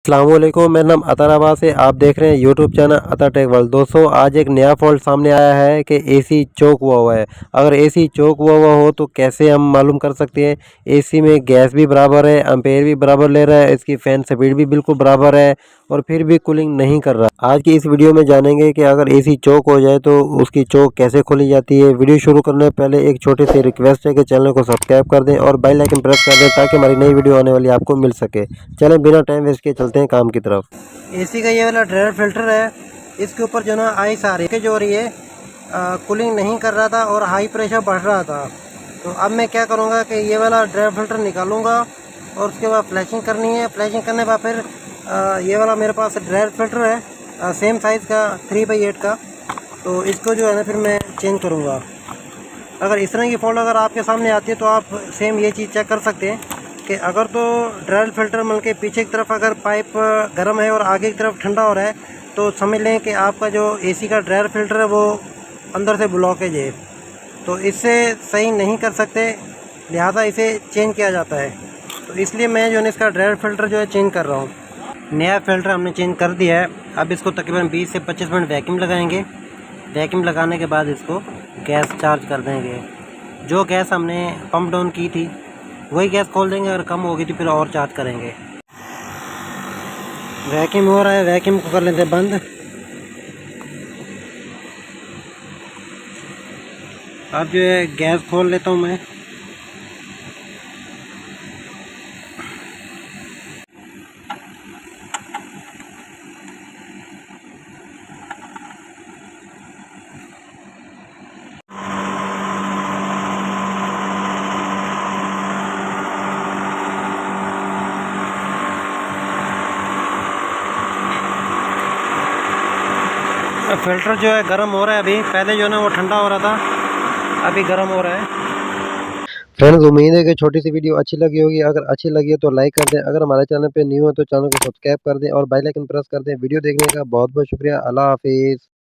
अस्सलामुअलैकुम, मेरा नाम अतर अब्बास है। आप देख रहे हैं यूट्यूब चैनल अतर टेक वर्ल्ड। दोस्तों, आज एक नया फॉल्ट सामने आया है कि एसी चोक हुआ है। अगर एसी चोक हुआ हो तो कैसे हम मालूम कर सकते हैं? एसी में गैस भी बराबर है, एम्पेयर भी बराबर ले रहा है, इसकी फ़ैन स्पीड भी बिल्कुल बराबर है और फिर भी कूलिंग नहीं कर रहा। आज की इस वीडियो में जानेंगे कि अगर एसी चोक हो जाए तो उसकी चोक कैसे खोली जाती है। वीडियो शुरू करने से पहले एक छोटी सी रिक्वेस्ट है कि चैनल को सब्सक्राइब कर दें और बेल आइकन प्रेस कर दें ताकि हमारी नई वीडियो आने वाली आपको मिल सके। चलें बिना टाइम वेस्ट किए चलते हैं काम की तरफ। एसी का ये वाला ड्रायर फिल्टर है, इसके ऊपर जो ना आइस आ रही है जो रही है, कूलिंग नहीं कर रहा था और हाई प्रेशर बढ़ रहा था। तो अब मैं क्या करूँगा कि ये वाला ड्रायर फिल्टर निकालूंगा और उसके बाद फ्लैशिंग करनी है। फ्लैशिंग करने के बाद फिर ये वाला मेरे पास ड्रायर फिल्टर है सेम साइज़ का 3/8 का, तो इसको जो है ना फिर मैं चेंज करूँगा। अगर इस तरह की फॉल्ट अगर आपके सामने आती है तो आप सेम ये चीज़ चेक कर सकते हैं कि अगर तो ड्रायर फिल्टर मतलब के पीछे की तरफ अगर पाइप गर्म है और आगे की तरफ ठंडा हो रहा है तो समझ लें कि आपका जो एसी का ड्रायर फिल्टर है वो अंदर से ब्लॉकेज है। तो इससे सही नहीं कर सकते, लिहाजा इसे चेंज किया जाता है। तो इसलिए मैं जो है इसका ड्रायर फिल्टर जो है चेंज कर रहा हूँ। नया फिल्टर हमने चेंज कर दिया है। अब इसको तकरीबन 20 से 25 मिनट वैक्यूम लगाएंगे। वैक्यूम लगाने के बाद इसको गैस चार्ज कर देंगे। जो गैस हमने पंप डाउन की थी वही गैस खोल देंगे, अगर कम होगी तो फिर और चार्ज करेंगे। वैक्यूम हो रहा है, वैक्यूम को कर लेते हैं बंद। अब जो है गैस खोल लेता हूँ मैं। फिल्टर जो है गर्म हो रहा है अभी, पहले जो है ना वो ठंडा हो रहा था, अभी गर्म हो रहा है। फ्रेंड्स, उम्मीद है कि छोटी सी वीडियो अच्छी लगी होगी। अगर अच्छी लगी है तो लाइक कर दें। अगर हमारे चैनल पे न्यू है तो चैनल को सब्सक्राइब कर दें और बेल आइकन प्रेस कर दें। वीडियो देखने का बहुत बहुत शुक्रिया। अल्लाह हाफिज़।